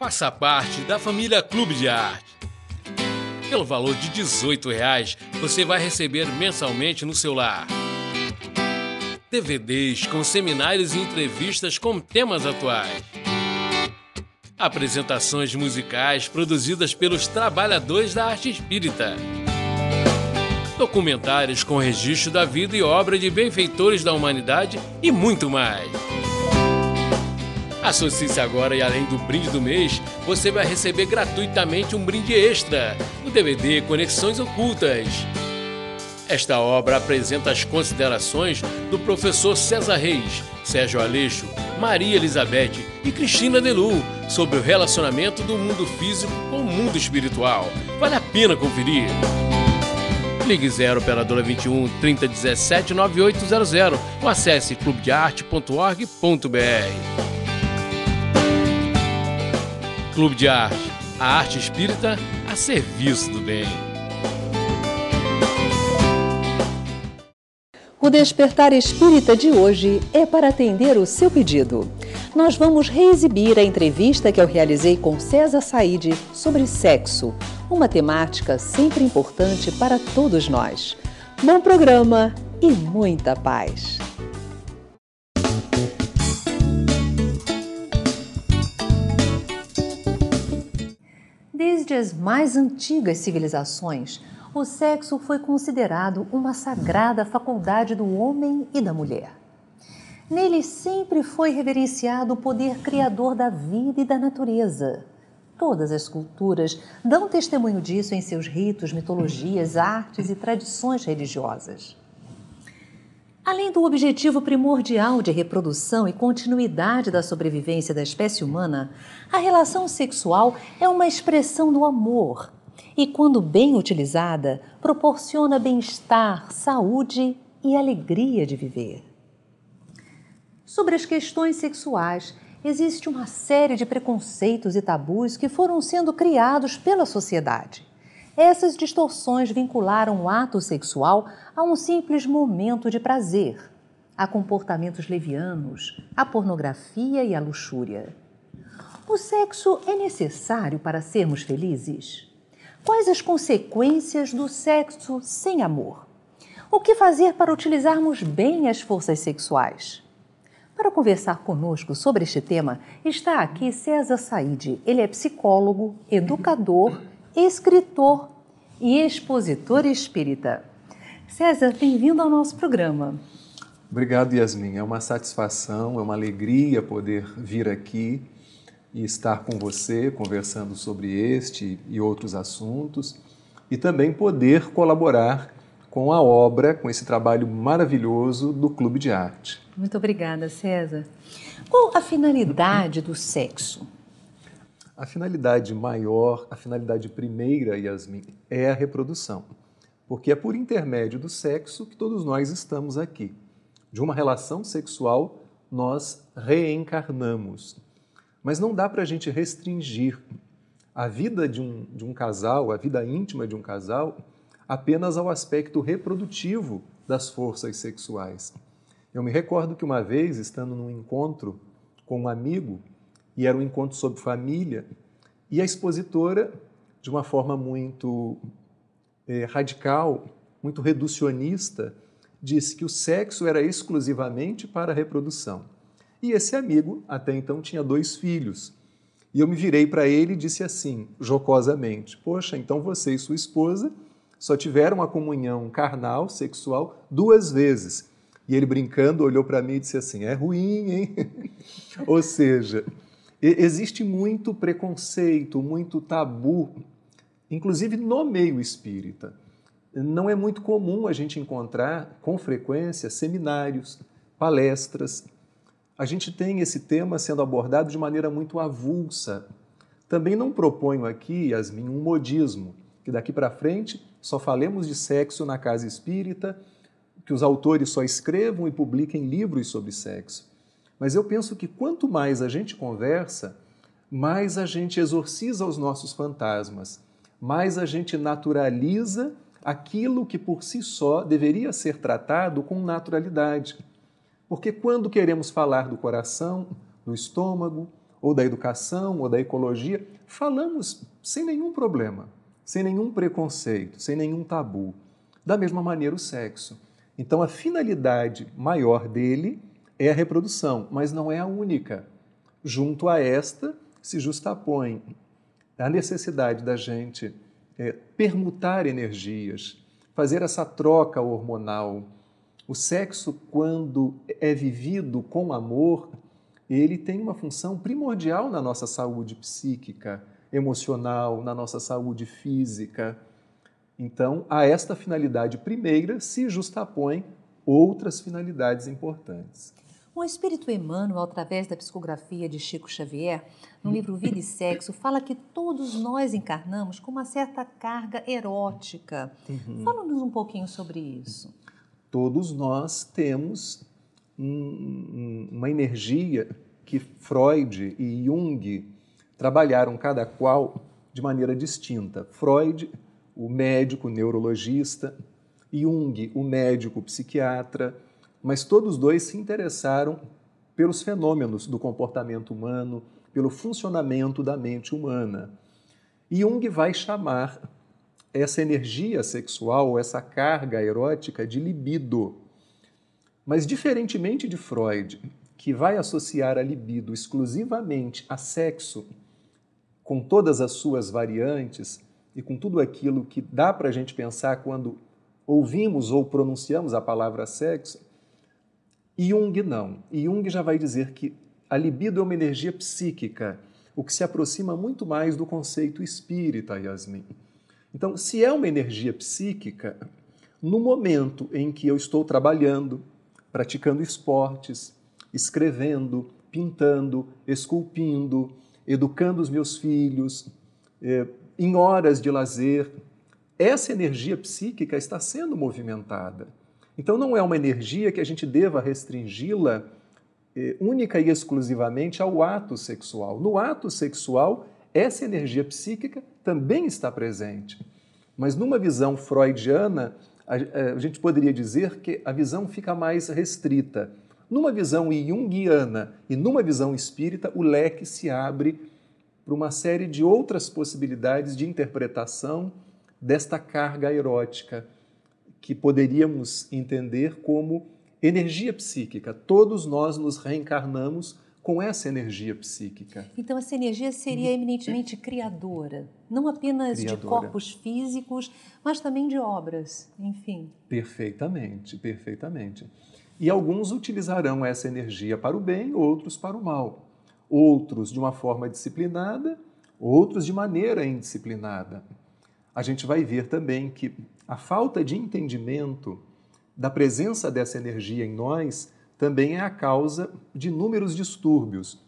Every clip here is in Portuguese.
Faça parte da família Clube de Arte. Pelo valor de R$ 18, você vai receber mensalmente no seu lar DVDs com seminários e entrevistas com temas atuais, apresentações musicais produzidas pelos trabalhadores da arte espírita, documentários com registro da vida e obra de benfeitores da humanidade e muito mais. Associe-se agora e além do brinde do mês, você vai receber gratuitamente um brinde extra, o DVD Conexões Ocultas. Esta obra apresenta as considerações do professor César Reis, Sérgio Aleixo, Maria Elizabeth e Cristina Delu sobre o relacionamento do mundo físico com o mundo espiritual. Vale a pena conferir. Ligue 0 operadora 21 3017 9800 ou acesse clubedearte.org.br. Clube de Arte, a arte espírita a serviço do bem. O Despertar Espírita de hoje é para atender o seu pedido. Nós vamos reexibir a entrevista que eu realizei com César Saide sobre sexo, uma temática sempre importante para todos nós. Bom programa e muita paz! Desde as mais antigas civilizações, o sexo foi considerado uma sagrada faculdade do homem e da mulher. Nele sempre foi reverenciado o poder criador da vida e da natureza. Todas as culturas dão testemunho disso em seus ritos, mitologias, artes e tradições religiosas. Além do objetivo primordial de reprodução e continuidade da sobrevivência da espécie humana, a relação sexual é uma expressão do amor e, quando bem utilizada, proporciona bem-estar, saúde e alegria de viver. Sobre as questões sexuais, existe uma série de preconceitos e tabus que foram sendo criados pela sociedade. Essas distorções vincularam o ato sexual a um simples momento de prazer, a comportamentos levianos, a pornografia e a luxúria. O sexo é necessário para sermos felizes? Quais as consequências do sexo sem amor? O que fazer para utilizarmos bem as forças sexuais? Para conversar conosco sobre este tema, está aqui César Saide. Ele é psicólogo, educador, escritor e expositor espírita. César, bem-vindo ao nosso programa. Obrigado, Yasmin. É uma satisfação, é uma alegria poder vir aqui e estar com você, conversando sobre este e outros assuntos, e também poder colaborar com a obra, com esse trabalho maravilhoso do Clube de Arte. Muito obrigada, César. Qual a finalidade do sexo? A finalidade maior, a finalidade primeira, Yasmin, é a reprodução. Porque é por intermédio do sexo que todos nós estamos aqui. De uma relação sexual, nós reencarnamos. Mas não dá para a gente restringir a vida de um casal, a vida íntima de um casal, apenas ao aspecto reprodutivo das forças sexuais. Eu me recordo que uma vez, estando num encontro com um amigo, e era um encontro sobre família, e a expositora, de uma forma muito radical, muito reducionista, disse que o sexo era exclusivamente para a reprodução. E esse amigo, até então, tinha 2 filhos. E eu me virei para ele e disse assim, jocosamente, poxa, então você e sua esposa só tiveram a comunhão carnal, sexual, 2 vezes. E ele, brincando, olhou para mim e disse assim, é ruim, hein? Ou seja, existe muito preconceito, muito tabu, inclusive no meio espírita. Não é muito comum a gente encontrar, com frequência, seminários, palestras. A gente tem esse tema sendo abordado de maneira muito avulsa. Também não proponho aqui, Yasmin, um modismo, que daqui para frente só falemos de sexo na casa espírita, que os autores só escrevam e publiquem livros sobre sexo. Mas eu penso que quanto mais a gente conversa, mais a gente exorciza os nossos fantasmas, mais a gente naturaliza aquilo que por si só deveria ser tratado com naturalidade. Porque quando queremos falar do coração, do estômago ou da educação, ou da ecologia, falamos sem nenhum problema, sem nenhum preconceito, sem nenhum tabu. Da mesma maneira o sexo. Então a finalidade maior dele é a reprodução, mas não é a única. Junto a esta se justapõe a necessidade da gente permutar energias, fazer essa troca hormonal. O sexo, quando é vivido com amor, ele tem uma função primordial na nossa saúde psíquica, emocional, na nossa saúde física. Então, a esta finalidade primeira se justapõem outras finalidades importantes. O Espírito Emmanuel, através da psicografia de Chico Xavier, no livro Vida e Sexo, fala que todos nós encarnamos com uma certa carga erótica. Fala-nos um pouquinho sobre isso. Todos nós temos uma energia que Freud e Jung trabalharam cada qual de maneira distinta. Freud, o médico neurologista, Jung, o médico psiquiatra, mas todos dois se interessaram pelos fenômenos do comportamento humano, pelo funcionamento da mente humana. E Jung vai chamar essa energia sexual, essa carga erótica de libido. Mas diferentemente de Freud, que vai associar a libido exclusivamente a sexo, com todas as suas variantes e com tudo aquilo que dá para a gente pensar quando ouvimos ou pronunciamos a palavra sexo, Jung não. Jung já vai dizer que a libido é uma energia psíquica, o que se aproxima muito mais do conceito espírita, Yasmin. Então, se é uma energia psíquica, no momento em que eu estou trabalhando, praticando esportes, escrevendo, pintando, esculpindo, educando os meus filhos, em horas de lazer, essa energia psíquica está sendo movimentada. Então, não é uma energia que a gente deva restringi-la única e exclusivamente ao ato sexual. No ato sexual, essa energia psíquica também está presente. Mas numa visão freudiana, a gente poderia dizer que a visão fica mais restrita. Numa visão junguiana e numa visão espírita, o leque se abre para uma série de outras possibilidades de interpretação desta carga erótica, que poderíamos entender como energia psíquica. Todos nós nos reencarnamos com essa energia psíquica. Então, essa energia seria eminentemente criadora, não apenas de corpos físicos, mas também de obras, enfim. Perfeitamente, perfeitamente. E alguns utilizarão essa energia para o bem, outros para o mal. Outros de uma forma disciplinada, outros de maneira indisciplinada. A gente vai ver também que a falta de entendimento da presença dessa energia em nós também é a causa de inúmeros distúrbios.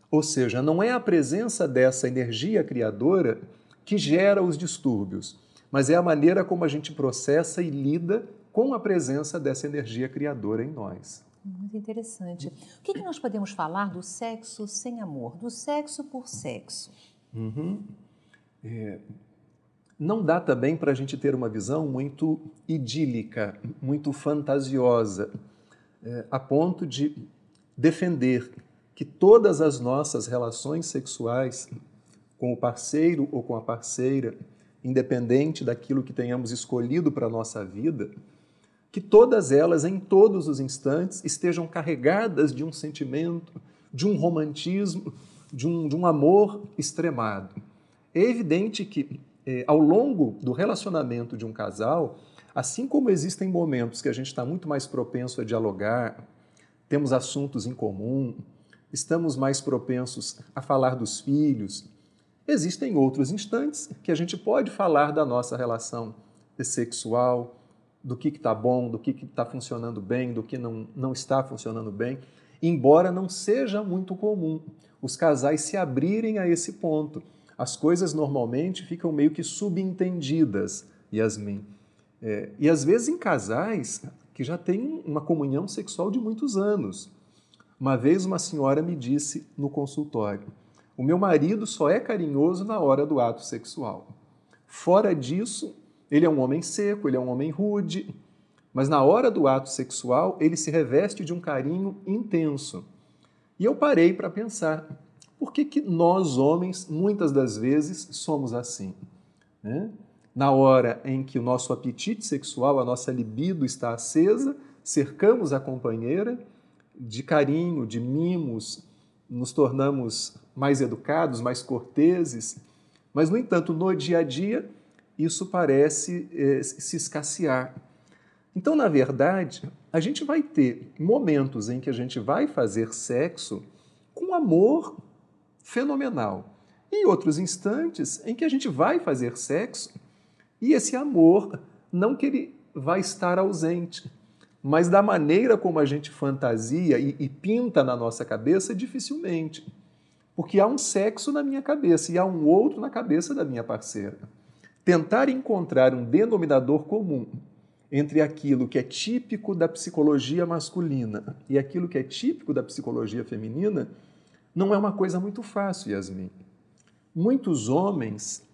Ou seja, não é a presença dessa energia criadora que gera os distúrbios, mas é a maneira como a gente processa e lida com a presença dessa energia criadora em nós. Muito interessante. O que nós podemos falar do sexo sem amor, do sexo por sexo? Não dá também para a gente ter uma visão muito idílica, muito fantasiosa, a ponto de defender que todas as nossas relações sexuais com o parceiro ou com a parceira, independente daquilo que tenhamos escolhido para a nossa vida, que todas elas, em todos os instantes, estejam carregadas de um sentimento, de um romantismo, de um amor extremado. É evidente que, ao longo do relacionamento de um casal, assim como existem momentos que a gente está muito mais propenso a dialogar, temos assuntos em comum, estamos mais propensos a falar dos filhos, existem outros instantes que a gente pode falar da nossa relação sexual, do que está bom, do que está funcionando bem, do que não está funcionando bem, embora não seja muito comum os casais se abrirem a esse ponto. As coisas normalmente ficam meio que subentendidas, Yasmin. E às vezes em casais que já têm uma comunhão sexual de muitos anos. Uma vez uma senhora me disse no consultório: o meu marido só é carinhoso na hora do ato sexual. Fora disso, ele é um homem seco, ele é um homem rude, mas na hora do ato sexual ele se reveste de um carinho intenso. E eu parei para pensar, Por que que nós, homens, muitas das vezes somos assim? Né? Na hora em que o nosso apetite sexual, a nossa libido está acesa, cercamos a companheira de carinho, de mimos, nos tornamos mais educados, mais corteses, mas, no entanto, no dia a dia, isso parece se escassear. Então, na verdade, a gente vai ter momentos em que a gente vai fazer sexo com amor fenomenal e outros instantes em que a gente vai fazer sexo e esse amor não que ele vai estar ausente, mas da maneira como a gente fantasia e pinta na nossa cabeça, dificilmente. Porque há um sexo na minha cabeça e há um outro na cabeça da minha parceira. Tentar encontrar um denominador comum entre aquilo que é típico da psicologia masculina e aquilo que é típico da psicologia feminina não é uma coisa muito fácil, Yasmin. Muitos homens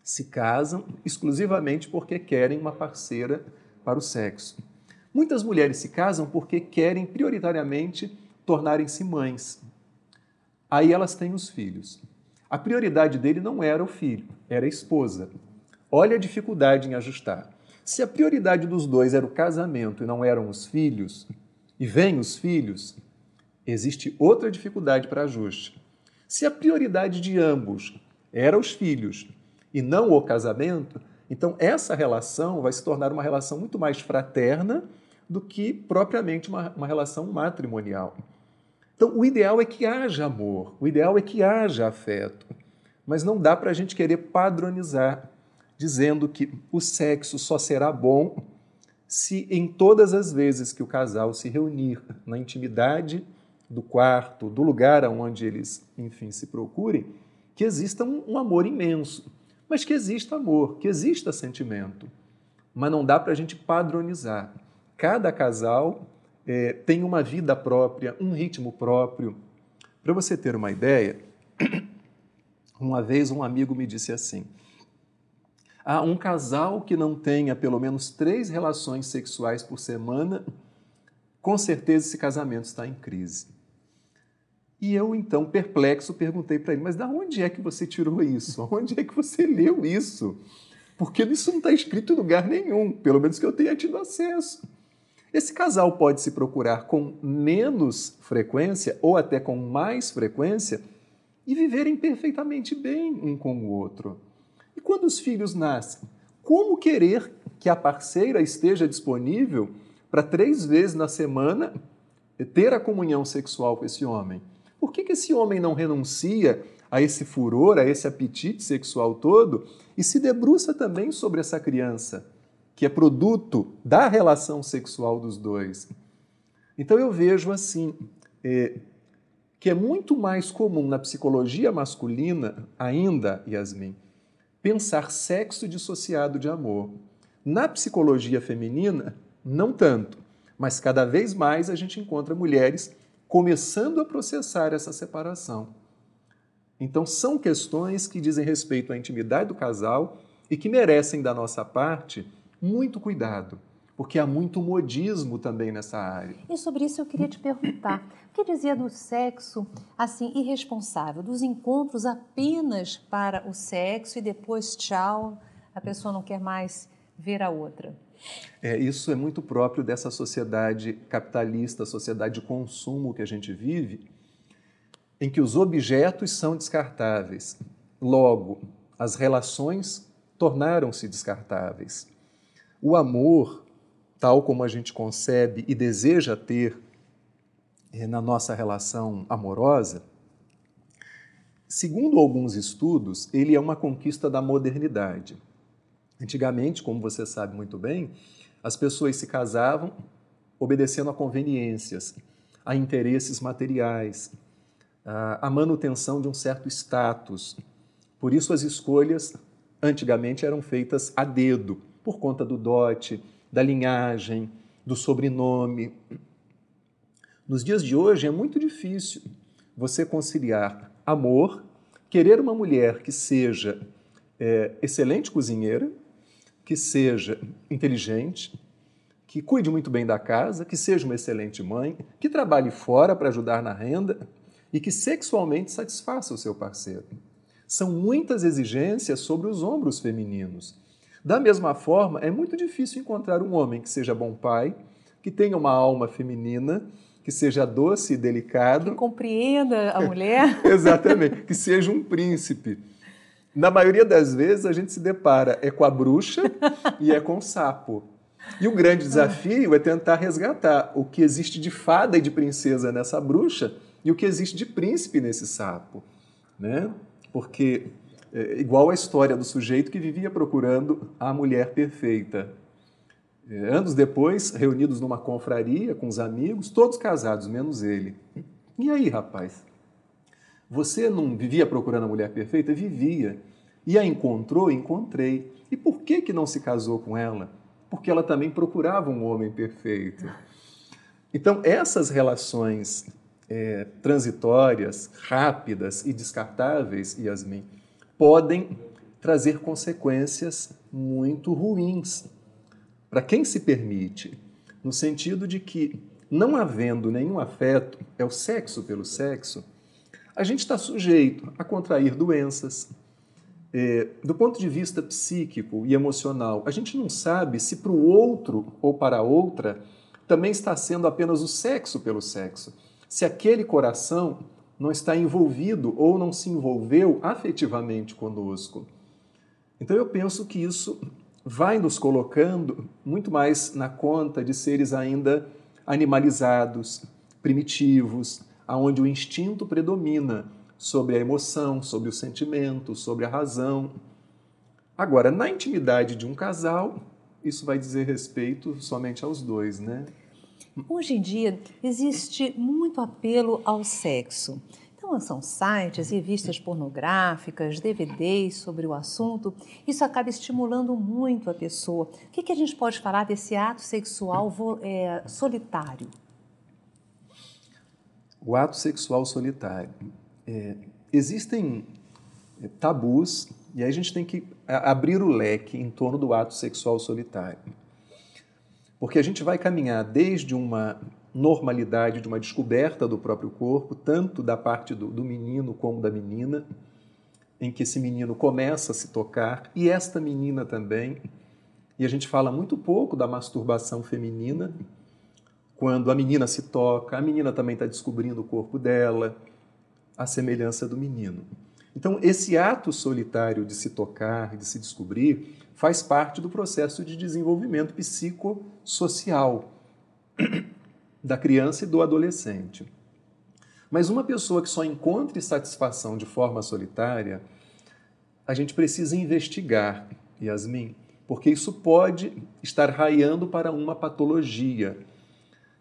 se casam exclusivamente porque querem uma parceira para o sexo. Muitas mulheres se casam porque querem prioritariamente tornarem-se mães. Aí elas têm os filhos. A prioridade dele não era o filho, era a esposa. Olha a dificuldade em ajustar. Se a prioridade dos dois era o casamento e não eram os filhos, e vêm os filhos, existe outra dificuldade para ajuste. Se a prioridade de ambos era os filhos e não o casamento, então essa relação vai se tornar uma relação muito mais fraterna do que propriamente uma relação matrimonial. Então, o ideal é que haja amor, o ideal é que haja afeto, mas não dá para a gente querer padronizar, dizendo que o sexo só será bom se em todas as vezes que o casal se reunir na intimidade do quarto, do lugar onde eles, enfim, se procurem, que exista um amor imenso, mas que exista amor, que exista sentimento. Mas não dá para a gente padronizar. Cada casal tem uma vida própria, um ritmo próprio. Para você ter uma ideia, uma vez um amigo me disse assim: um casal que não tenha pelo menos 3 relações sexuais por semana, com certeza esse casamento está em crise. E eu, então, perplexo, perguntei para ele: mas de onde é que você tirou isso? Onde é que você leu isso? Porque isso não está escrito em lugar nenhum, pelo menos que eu tenha tido acesso. Esse casal pode se procurar com menos frequência ou até com mais frequência e viverem perfeitamente bem um com o outro. E quando os filhos nascem, como querer que a parceira esteja disponível para 3 vezes na semana ter a comunhão sexual com esse homem? Por que esse homem não renuncia a esse furor, a esse apetite sexual todo e se debruça também sobre essa criança, que é produto da relação sexual dos dois? Então eu vejo assim, que é muito mais comum na psicologia masculina ainda, Yasmin, pensar sexo dissociado de amor. Na psicologia feminina, não tanto, mas cada vez mais a gente encontra mulheres começando a processar essa separação. Então são questões que dizem respeito à intimidade do casal e que merecem da nossa parte muito cuidado, porque há muito modismo também nessa área. E sobre isso eu queria te perguntar, o que dizia do sexo assim irresponsável, dos encontros apenas para o sexo e depois tchau, a pessoa não quer mais ver a outra? Isso é muito próprio dessa sociedade capitalista, sociedade de consumo que a gente vive, em que os objetos são descartáveis. Logo, as relações tornaram-se descartáveis. O amor, tal como a gente concebe e deseja ter na nossa relação amorosa, segundo alguns estudos, ele é uma conquista da modernidade. Antigamente, como você sabe muito bem, as pessoas se casavam obedecendo a conveniências, a interesses materiais, a manutenção de um certo status. Por isso as escolhas antigamente eram feitas a dedo, por conta do dote, da linhagem, do sobrenome. Nos dias de hoje é muito difícil você conciliar amor, querer uma mulher que seja excelente cozinheira, que seja inteligente, que cuide muito bem da casa, que seja uma excelente mãe, que trabalhe fora para ajudar na renda, e que sexualmente satisfaça o seu parceiro. São muitas exigências sobre os ombros femininos. Da mesma forma, é muito difícil encontrar um homem que seja bom pai, que tenha uma alma feminina, que seja doce e delicado. Que compreenda a mulher. Exatamente, que seja um príncipe. Na maioria das vezes, a gente se depara com a bruxa e com o sapo. E o grande desafio é tentar resgatar o que existe de fada e de princesa nessa bruxa e o que existe de príncipe nesse sapo, né? Porque é igual a história do sujeito que vivia procurando a mulher perfeita. Anos depois, reunidos numa confraria com os amigos, todos casados, menos ele. E aí, rapaz? Você não vivia procurando a mulher perfeita? Vivia. E a encontrou? Encontrei. E por que não se casou com ela? Porque ela também procurava um homem perfeito. Então, essas relações transitórias, rápidas e descartáveis, Yasmin, podem trazer consequências muito ruins para quem se permite, no sentido de que, não havendo nenhum afeto, é o sexo pelo sexo, a gente está sujeito a contrair doenças. Do ponto de vista psíquico e emocional, a gente não sabe se para o outro ou para a outra também está sendo apenas o sexo pelo sexo. Se aquele coração não está envolvido ou não se envolveu afetivamente conosco. Então eu penso que isso vai nos colocando muito mais na conta de seres ainda animalizados, primitivos, onde o instinto predomina sobre a emoção, sobre o sentimento, sobre a razão. Agora, na intimidade de um casal, isso vai dizer respeito somente aos dois, né? Hoje em dia, existe muito apelo ao sexo. Então, são sites, revistas pornográficas, DVDs sobre o assunto. Isso acaba estimulando muito a pessoa. O que a gente pode falar desse ato sexual solitário? O ato sexual solitário. Existem tabus, e aí a gente tem que abrir o leque em torno do ato sexual solitário. Porque a gente vai caminhar desde uma normalidade, de uma descoberta do próprio corpo, tanto da parte do menino como da menina, em que esse menino começa a se tocar, e esta menina também. E a gente fala muito pouco da masturbação feminina, quando a menina se toca, a menina também está descobrindo o corpo dela, a semelhança do menino. Então, esse ato solitário de se tocar, de se descobrir, faz parte do processo de desenvolvimento psicossocial da criança e do adolescente. Mas uma pessoa que só encontre satisfação de forma solitária, a gente precisa investigar, Yasmin, porque isso pode estar raiando para uma patologia.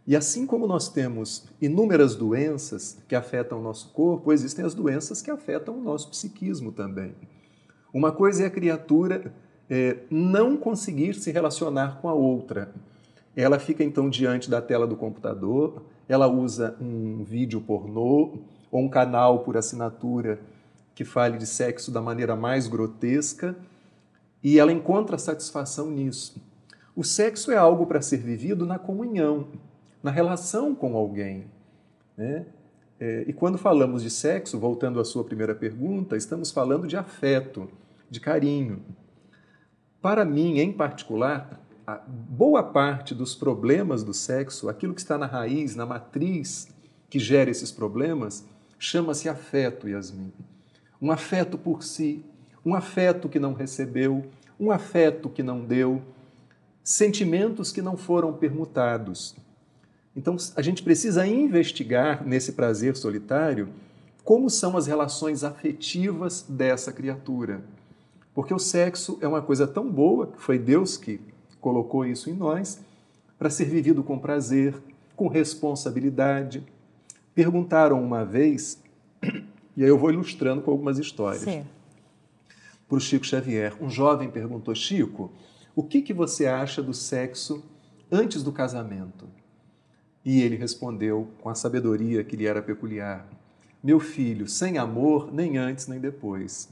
E assim como nós temos inúmeras doenças que afetam o nosso corpo, existem as doenças que afetam o nosso psiquismo também. Uma coisa é a criatura não conseguir se relacionar com a outra. Ela fica então diante da tela do computador, ela usa um vídeo pornô ou um canal por assinatura que fale de sexo da maneira mais grotesca, e ela encontra satisfação nisso. O sexo é algo para ser vivido na comunhão, na relação com alguém, né? E quando falamos de sexo, voltando à sua primeira pergunta, estamos falando de afeto, de carinho. Para mim, em particular, a boa parte dos problemas do sexo, aquilo que está na raiz, na matriz que gera esses problemas, chama-se afeto, Yasmin. Um afeto por si, um afeto que não recebeu, um afeto que não deu, sentimentos que não foram permutados. Então, a gente precisa investigar nesse prazer solitário como são as relações afetivas dessa criatura. Porque o sexo é uma coisa tão boa, que foi Deus que colocou isso em nós, para ser vivido com prazer, com responsabilidade. Perguntaram uma vez, e aí eu vou ilustrando com algumas histórias, para o Chico Xavier. Um jovem perguntou: Chico, o que você acha do sexo antes do casamento? E ele respondeu com a sabedoria que lhe era peculiar: meu filho, sem amor, nem antes nem depois.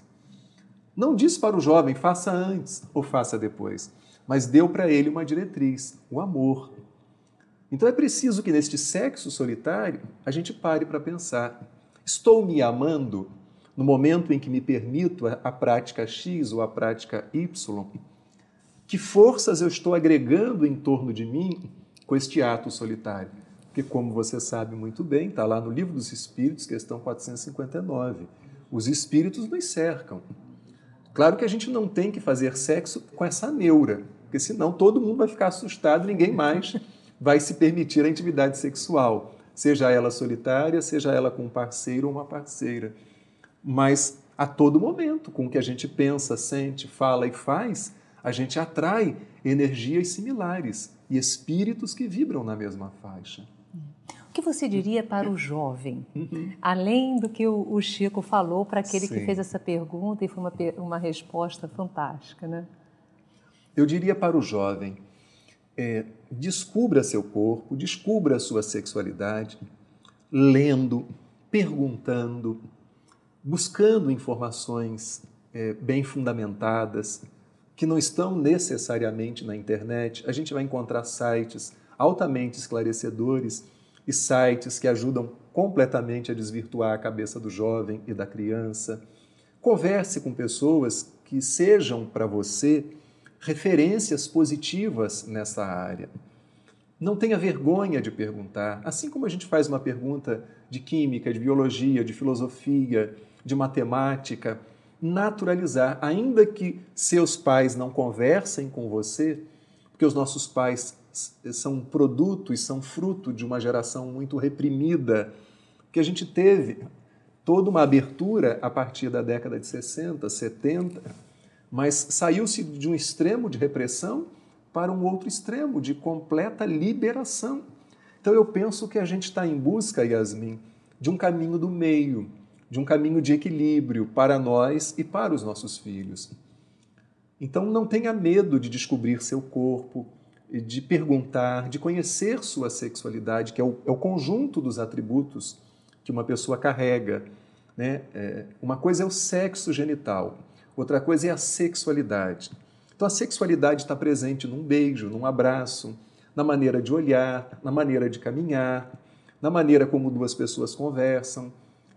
Não disse para o jovem, faça antes ou faça depois, mas deu para ele uma diretriz, o amor. Então é preciso que neste sexo solitário a gente pare para pensar. Estou me amando no momento em que me permito a prática X ou a prática Y? Que forças eu estou agregando em torno de mim com este ato solitário? Porque, como você sabe muito bem, está lá no Livro dos Espíritos, questão 459, os espíritos nos cercam. Claro que a gente não tem que fazer sexo com essa neura, porque senão todo mundo vai ficar assustado, ninguém mais vai se permitir a intimidade sexual, seja ela solitária, seja ela com um parceiro ou uma parceira. Mas a todo momento, com o que a gente pensa, sente, fala e faz, a gente atrai energias similares e espíritos que vibram na mesma faixa. O que você diria para o jovem? Além do que o Chico falou para aquele que fez essa pergunta e foi uma resposta fantástica, né? Eu diria para o jovem, descubra seu corpo, descubra a sua sexualidade, lendo, perguntando, buscando informações bem fundamentadas, que não estão necessariamente na internet. A gente vai encontrar sites altamente esclarecedores e sites que ajudam completamente a desvirtuar a cabeça do jovem e da criança. Converse com pessoas que sejam para você referências positivas nessa área. Não tenha vergonha de perguntar. Assim como a gente faz uma pergunta de química, de biologia, de filosofia, de matemática, naturalizar, ainda que seus pais não conversem com você, porque os nossos pais são produto e são fruto de uma geração muito reprimida, que a gente teve toda uma abertura a partir da década de 60, 70, mas saiu-se de um extremo de repressão para um outro extremo de completa liberação. Então eu penso que a gente está em busca, Yasmin, de um caminho do meio, de um caminho de equilíbrio para nós e para os nossos filhos. Então não tenha medo de descobrir seu corpo, de perguntar, de conhecer sua sexualidade, que é o conjunto dos atributos que uma pessoa carrega, né? Uma coisa é o sexo genital, outra coisa é a sexualidade. Então a sexualidade está presente num beijo, num abraço, na maneira de olhar, na maneira de caminhar, na maneira como duas pessoas conversam.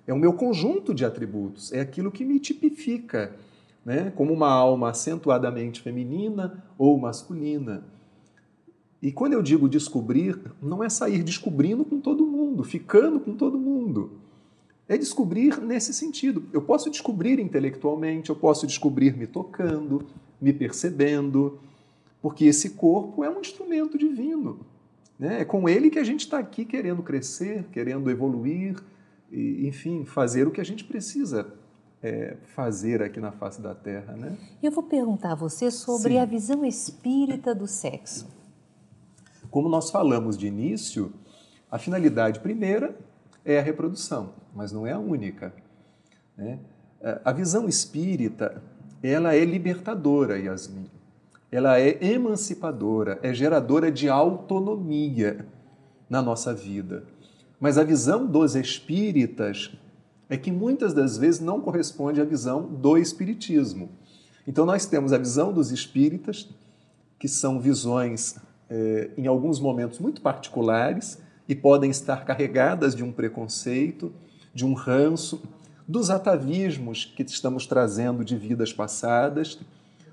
É o meu conjunto de atributos, é aquilo que me tipifica, né? Como uma alma acentuadamente feminina ou masculina. E quando eu digo descobrir, não é sair descobrindo com todo mundo, ficando com todo mundo. É descobrir nesse sentido. Eu posso descobrir intelectualmente, eu posso descobrir me tocando, me percebendo, porque esse corpo é um instrumento divino, né? É com ele que a gente está aqui querendo crescer, querendo evoluir, e, enfim, fazer o que a gente precisa fazer aqui na face da Terra, né? Eu vou perguntar a você sobre a visão espírita do sexo. Como nós falamos de início, a finalidade primeira é a reprodução, mas não é a única, né? A visão espírita, ela é libertadora, Yasmin. Ela é emancipadora, é geradora de autonomia na nossa vida. Mas a visão dos espíritas é que muitas das vezes não corresponde à visão do espiritismo. Então nós temos a visão dos espíritas, que são visões em alguns momentos muito particulares e podem estar carregadas de um preconceito, de um ranço, dos atavismos que estamos trazendo de vidas passadas,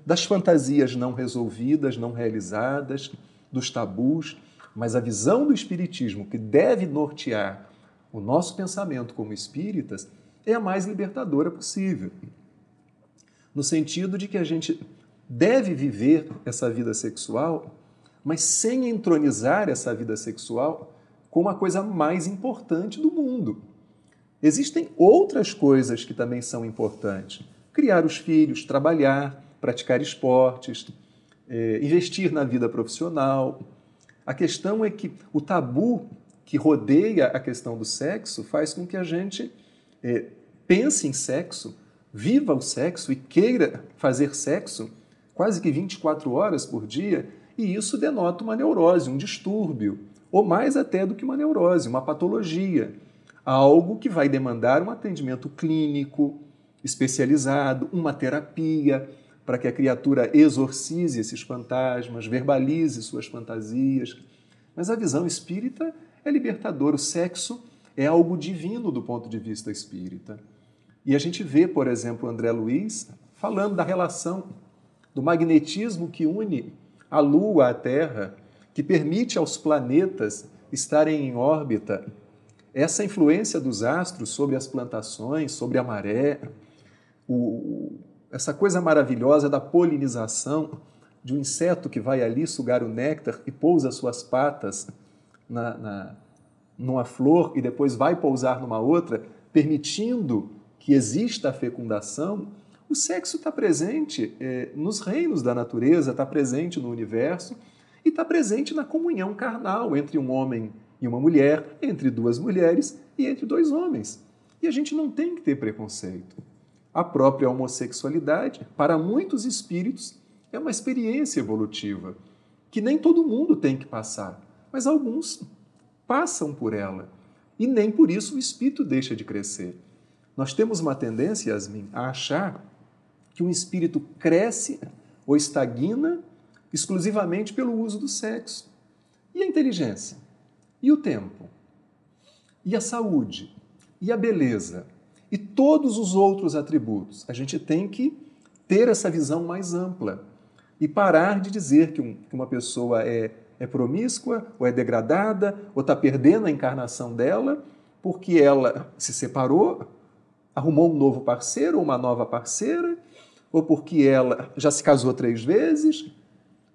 das fantasias não resolvidas, não realizadas, dos tabus, mas a visão do espiritismo que deve nortear o nosso pensamento como espíritas é a mais libertadora possível, no sentido de que a gente deve viver essa vida sexual, mas sem entronizar essa vida sexual como a coisa mais importante do mundo. Existem outras coisas que também são importantes. Criar os filhos, trabalhar, praticar esportes, investir na vida profissional. A questão é que o tabu que rodeia a questão do sexo faz com que a gente pense em sexo, viva o sexo e queira fazer sexo quase que 24 horas por dia, e isso denota uma neurose, um distúrbio, ou mais até do que uma neurose, uma patologia, algo que vai demandar um atendimento clínico especializado, uma terapia, para que a criatura exorcize esses fantasmas, verbalize suas fantasias. Mas a visão espírita é libertadora. O sexo é algo divino do ponto de vista espírita. E a gente vê, por exemplo, André Luiz falando da relação do magnetismo que une a Lua à Terra, que permite aos planetas estarem em órbita. Essa influência dos astros sobre as plantações, sobre a maré, essa coisa maravilhosa da polinização, de um inseto que vai ali sugar o néctar e pousa suas patas numa flor e depois vai pousar numa outra, permitindo que exista a fecundação. O sexo está presente nos reinos da natureza, está presente no universo e está presente na comunhão carnal entre um homem e uma mulher, entre duas mulheres e entre dois homens. E a gente não tem que ter preconceito. A própria homossexualidade, para muitos espíritos, é uma experiência evolutiva que nem todo mundo tem que passar, mas alguns passam por ela e nem por isso o espírito deixa de crescer. Nós temos uma tendência, Yasmin, a achar que um espírito cresce ou estagna exclusivamente pelo uso do sexo. E a inteligência? E o tempo? E a saúde? E a beleza? E todos os outros atributos? A gente tem que ter essa visão mais ampla e parar de dizer que uma pessoa é promíscua, ou é degradada, ou está perdendo a encarnação dela porque ela se separou, arrumou um novo parceiro ou uma nova parceira, ou porque ela já se casou 3 vezes.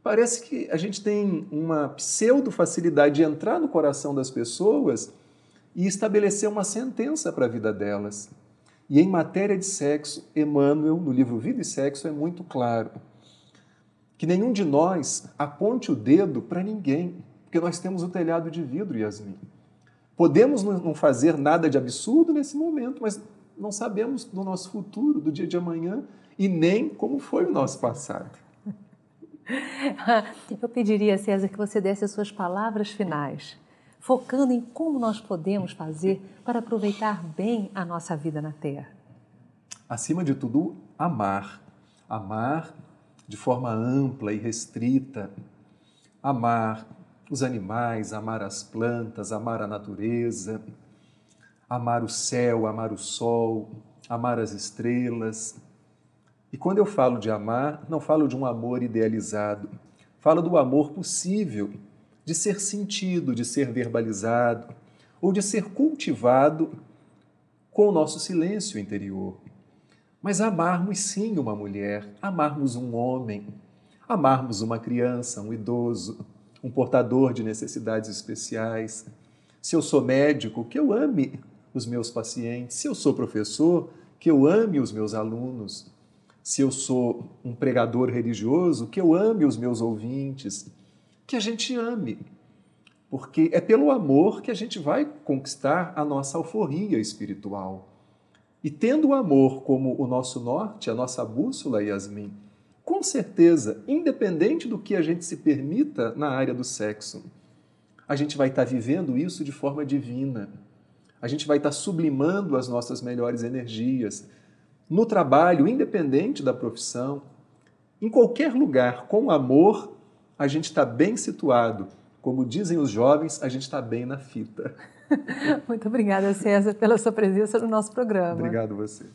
Parece que a gente tem uma pseudo-facilidade de entrar no coração das pessoas e estabelecer uma sentença para a vida delas. E em matéria de sexo, Emmanuel, no livro Vida e Sexo, é muito claro que nenhum de nós aponte o dedo para ninguém, porque nós temos o telhado de vidro, Yasmin. Podemos não fazer nada de absurdo nesse momento, mas não sabemos do nosso futuro, do dia de amanhã, e nem como foi o nosso passado. Eu pediria, César, que você desse as suas palavras finais, focando em como nós podemos fazer para aproveitar bem a nossa vida na Terra. Acima de tudo, amar. Amar de forma ampla e restrita. Amar os animais, amar as plantas, amar a natureza, amar o céu, amar o sol, amar as estrelas. E quando eu falo de amar, não falo de um amor idealizado, falo do amor possível, de ser sentido, de ser verbalizado, ou de ser cultivado com o nosso silêncio interior. Mas amarmos sim uma mulher, amarmos um homem, amarmos uma criança, um idoso, um portador de necessidades especiais. Se eu sou médico, que eu ame os meus pacientes. Se eu sou professor, que eu ame os meus alunos. Se eu sou um pregador religioso, que eu ame os meus ouvintes, que a gente ame, porque é pelo amor que a gente vai conquistar a nossa alforria espiritual. E tendo o amor como o nosso norte, a nossa bússola, Yasmin, com certeza, independente do que a gente se permita na área do sexo, a gente vai estar vivendo isso de forma divina. A gente vai estar sublimando as nossas melhores energias, no trabalho, independente da profissão, em qualquer lugar, com amor, a gente está bem situado. Como dizem os jovens, a gente está bem na fita. Muito obrigada, César, pela sua presença no nosso programa. Obrigado a você.